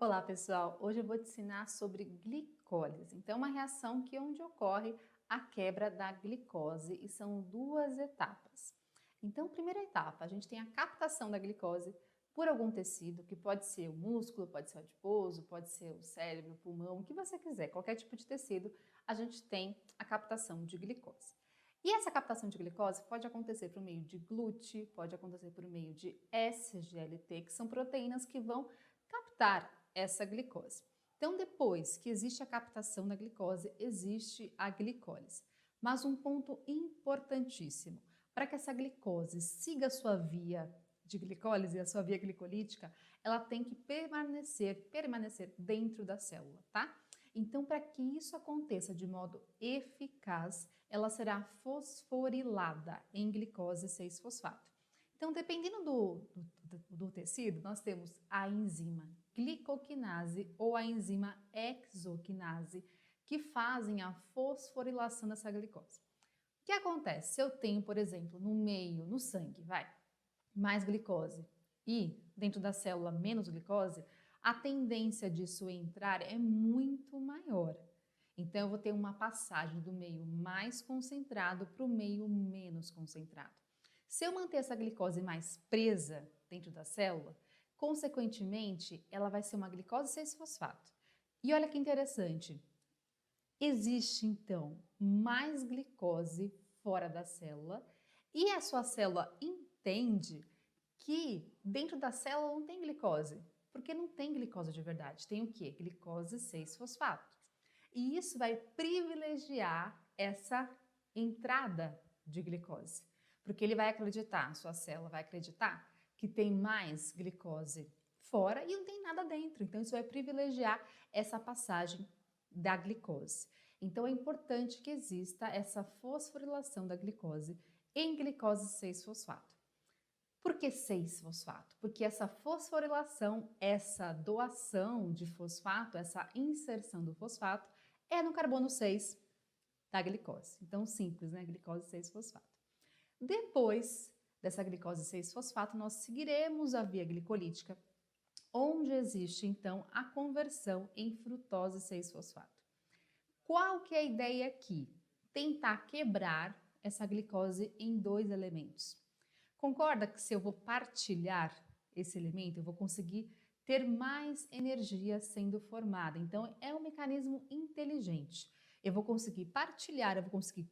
Olá pessoal, hoje eu vou te ensinar sobre glicólise. Então, uma reação onde ocorre a quebra da glicose e são duas etapas. Então, primeira etapa, a gente tem a captação da glicose por algum tecido, que pode ser o músculo, pode ser o adiposo, pode ser o cérebro, o pulmão, o que você quiser, qualquer tipo de tecido, a gente tem a captação de glicose. E essa captação de glicose pode acontecer por meio de GLUT, pode acontecer por meio de SGLT, que são proteínas que vão captar essa glicose. Então, depois que existe a captação da glicose, existe a glicólise. Mas um ponto importantíssimo, para que essa glicose siga a sua via de glicólise, a sua via glicolítica, ela tem que permanecer dentro da célula, tá? Então, para que isso aconteça de modo eficaz, ela será fosforilada em glicose 6-fosfato. Então, dependendo do tecido, nós temos a enzima glicoquinase ou a enzima hexoquinase, que fazem a fosforilação dessa glicose. O que acontece? Se eu tenho, por exemplo, no sangue, mais glicose e dentro da célula menos glicose, a tendência disso entrar é muito maior. Então, eu vou ter uma passagem do meio mais concentrado para o meio menos concentrado. Se eu manter essa glicose mais presa dentro da célula, consequentemente, ela vai ser uma glicose 6-fosfato. E olha que interessante, existe então mais glicose fora da célula e a sua célula entende que dentro da célula não tem glicose, porque não tem glicose de verdade, tem o quê? Glicose 6-fosfato. E isso vai privilegiar essa entrada de glicose, porque ele vai acreditar, a sua célula vai acreditar que tem mais glicose fora e não tem nada dentro. Então, isso vai privilegiar essa passagem da glicose. Então, é importante que exista essa fosforilação da glicose em glicose 6-fosfato. Por que 6-fosfato? Porque essa fosforilação, essa doação de fosfato, essa inserção do fosfato é no carbono 6 da glicose. Então, simples, né? Glicose 6-fosfato. Depois dessa glicose 6-fosfato, nós seguiremos a via glicolítica, onde existe, então, a conversão em frutose 6-fosfato. Qual que é a ideia aqui? Tentar quebrar essa glicose em dois elementos. Concorda que se eu vou partilhar esse elemento, eu vou conseguir ter mais energia sendo formada. Então, é um mecanismo inteligente. Eu vou conseguir partilhar, eu vou conseguir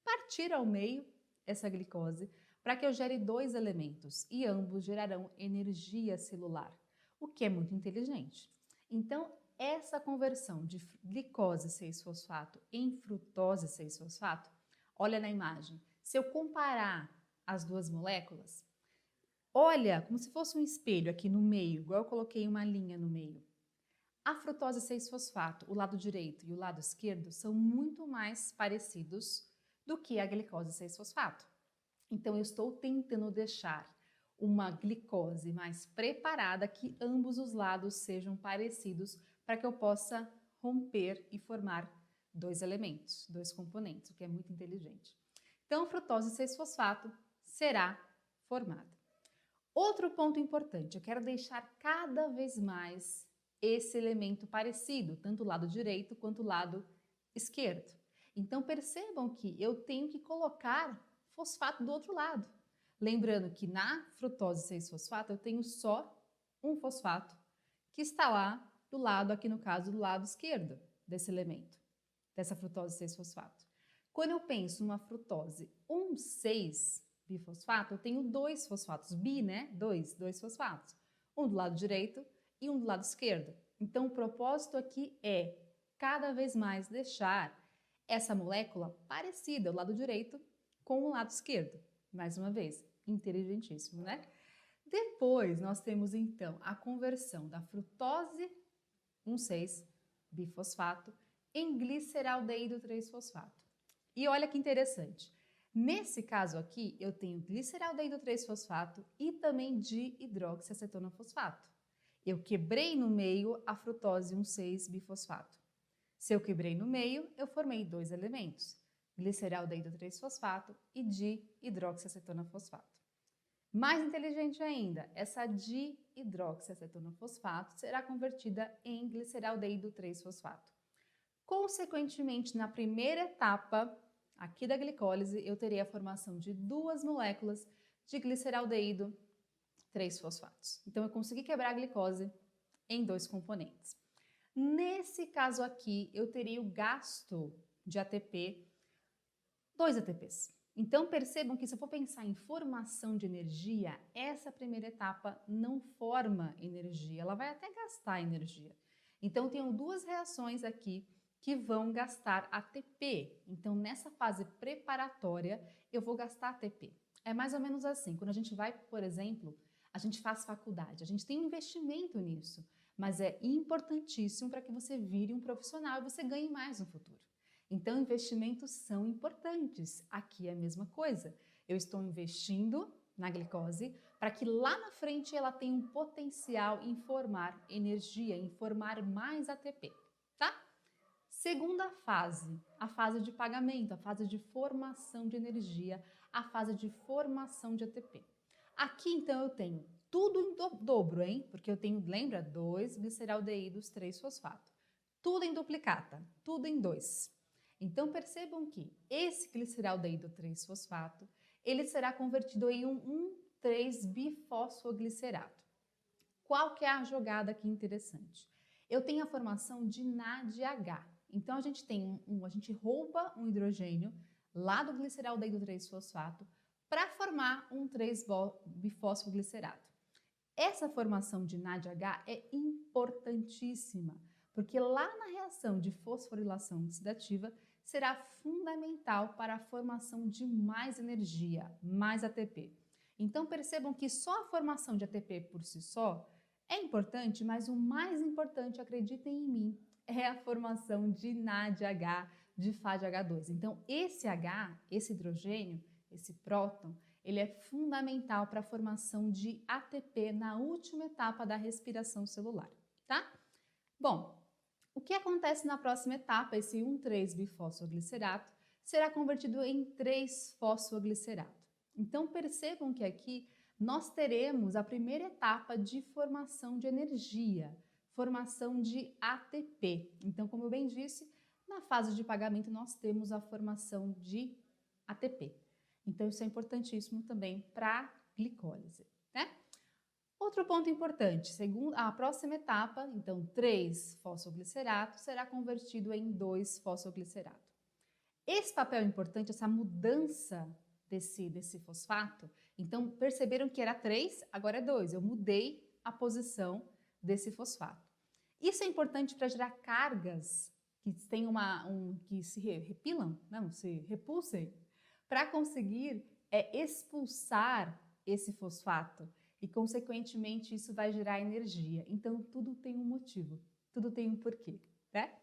partir ao meio essa glicose para que eu gere dois elementos e ambos gerarão energia celular, o que é muito inteligente. Então, essa conversão de glicose 6-fosfato em frutose 6-fosfato, olha na imagem, se eu comparar as duas moléculas, olha como se fosse um espelho aqui no meio, igual eu coloquei uma linha no meio. A frutose 6-fosfato, o lado direito e o lado esquerdo, são muito mais parecidos do que a glicose 6-fosfato. Então, eu estou tentando deixar uma glicose mais preparada que ambos os lados sejam parecidos para que eu possa romper e formar dois elementos, dois componentes, o que é muito inteligente. Então, a frutose 6-fosfato será formada. Outro ponto importante, eu quero deixar cada vez mais esse elemento parecido, tanto o lado direito quanto o lado esquerdo. Então, percebam que eu tenho que colocar fosfato do outro lado. Lembrando que na frutose 6-fosfato eu tenho só um fosfato que está lá do lado, aqui no caso, do lado esquerdo desse elemento, dessa frutose 6-fosfato. Quando eu penso numa frutose 1,6-bifosfato, eu tenho dois fosfatos, né? Dois fosfatos. Um do lado direito e um do lado esquerdo. Então, o propósito aqui é cada vez mais deixar essa molécula parecida, o lado direito com o lado esquerdo. Mais uma vez, inteligentíssimo, né? Depois, nós temos, então, a conversão da frutose 1,6-bifosfato em gliceraldeído 3-fosfato. E olha que interessante. Nesse caso aqui, eu tenho gliceraldeído 3-fosfato e também dihidroxiacetona-fosfato. Eu quebrei no meio a frutose 1,6-bifosfato. Se eu quebrei no meio, eu formei dois elementos, gliceraldeído 3-fosfato e dihidroxiacetona-fosfato. Mais inteligente ainda, essa hidroxiacetonofosfato será convertida em gliceraldeído 3-fosfato. Consequentemente, na primeira etapa aqui da glicólise, eu terei a formação de 2 moléculas de gliceraldeído 3-fosfatos. Então, eu consegui quebrar a glicose em 2 componentes. Nesse caso aqui, eu teria o gasto de ATP, 2 ATPs. Então, percebam que se eu for pensar em formação de energia, essa primeira etapa não forma energia, ela vai até gastar energia. Então, eu tenho 2 reações aqui que vão gastar ATP. Então, nessa fase preparatória, eu vou gastar ATP. É mais ou menos assim, quando a gente vai, por exemplo, a gente faz faculdade, a gente tem um investimento nisso, mas é importantíssimo para que você vire um profissional e você ganhe mais no futuro. Então, investimentos são importantes. Aqui é a mesma coisa. Eu estou investindo na glicose para que lá na frente ela tenha um potencial em formar energia, em formar mais ATP, tá? Segunda fase, a fase de pagamento, a fase de formação de energia, a fase de formação de ATP. Aqui, então, eu tenho tudo em dobro, hein? Porque eu tenho, lembra, 2 gliceraldeídos 3-fosfato. Tudo em duplicata, tudo em 2. Então, percebam que esse gliceraldeído 3-fosfato, ele será convertido em um 1,3-bifosfoglicerato. Qual que é a jogada aqui interessante? Eu tenho a formação de NADH. Então, a gente rouba um hidrogênio lá do gliceraldeído 3-fosfato para formar um 3-bifosfoglicerato. Essa formação de NADH é importantíssima, porque lá na reação de fosforilação oxidativa será fundamental para a formação de mais energia, mais ATP. Então percebam que só a formação de ATP por si só é importante, mas o mais importante, acreditem em mim, é a formação de NADH, de FADH2. Então esse H, esse hidrogênio, esse próton, ele é fundamental para a formação de ATP na última etapa da respiração celular, tá? Bom, o que acontece na próxima etapa? Esse 1,3-bifosfoglicerato será convertido em 3-fosfoglicerato. Então percebam que aqui nós teremos a primeira etapa de formação de energia, formação de ATP. Então, como eu bem disse, na fase de pagamento nós temos a formação de ATP. Então, isso é importantíssimo também para a glicólise, né? Outro ponto importante, a próxima etapa, então 3-fosfoglicerato, será convertido em 2-fosfoglicerato. Esse papel é importante, essa mudança desse fosfato, então perceberam que era 3, agora é 2, eu mudei a posição desse fosfato. Isso é importante para gerar cargas que tem que se repilam, não, se repulsem, para conseguir expulsar esse fosfato e, consequentemente, isso vai gerar energia. Então, tudo tem um motivo, tudo tem um porquê, né?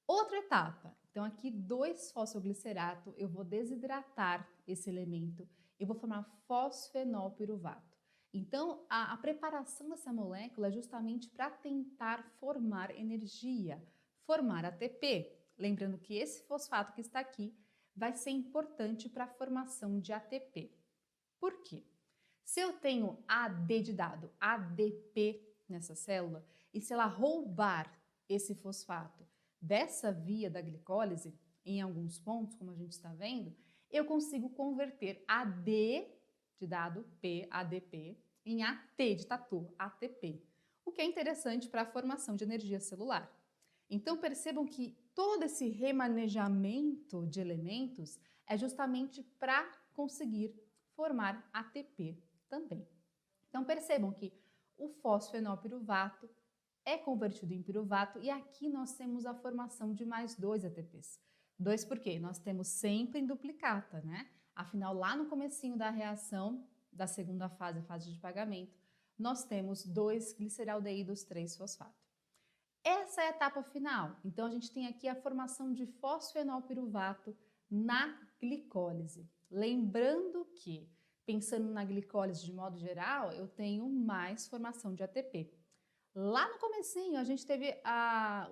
Outra etapa, então aqui 2-fosfoglicerato, eu vou desidratar esse elemento, eu vou formar fosfenolpiruvato. Então, a preparação dessa molécula é justamente para tentar formar energia, formar ATP. Lembrando que esse fosfato que está aqui vai ser importante para a formação de ATP. Por quê? Se eu tenho AD de dado, ADP nessa célula, e se ela roubar esse fosfato dessa via da glicólise, em alguns pontos, como a gente está vendo, eu consigo converter AD de dado, P, ADP, em AT de tatu, ATP, o que é interessante para a formação de energia celular. Então percebam que todo esse remanejamento de elementos é justamente para conseguir formar ATP também. Então percebam que o fosfenolpiruvato é convertido em piruvato e aqui nós temos a formação de mais 2 ATPs. 2 por quê? Nós temos sempre em duplicata, né? Afinal, lá no comecinho da reação, da segunda fase, a fase de pagamento, nós temos 2 gliceraldeídos 3-fosfato. Essa é a etapa final. Então, a gente tem aqui a formação de fosfenolpiruvato na glicólise. Lembrando que, pensando na glicólise de modo geral, eu tenho mais formação de ATP. Lá no comecinho, a gente teve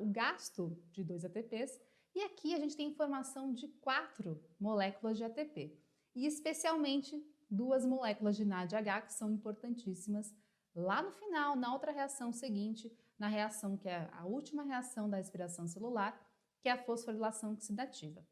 o gasto de 2 ATPs e aqui a gente tem formação de 4 moléculas de ATP. E especialmente 2 moléculas de NADH, que são importantíssimas lá no final, na outra reação seguinte, na reação que é a última reação da respiração celular, que é a fosforilação oxidativa.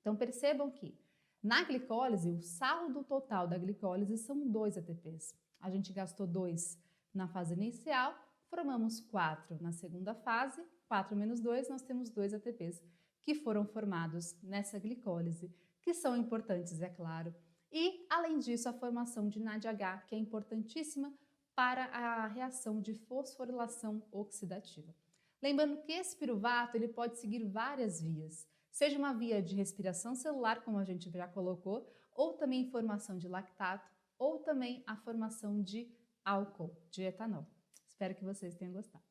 Então percebam que na glicólise, o saldo total da glicólise são 2 ATPs. A gente gastou 2 na fase inicial, formamos 4 na segunda fase, 4 menos 2, nós temos 2 ATPs que foram formados nessa glicólise, que são importantes, é claro. E, além disso, a formação de NADH, que é importantíssima para a reação de fosforilação oxidativa. Lembrando que esse piruvato ele pode seguir várias vias, seja uma via de respiração celular, como a gente já colocou, ou também formação de lactato, ou também a formação de álcool, de etanol. Espero que vocês tenham gostado.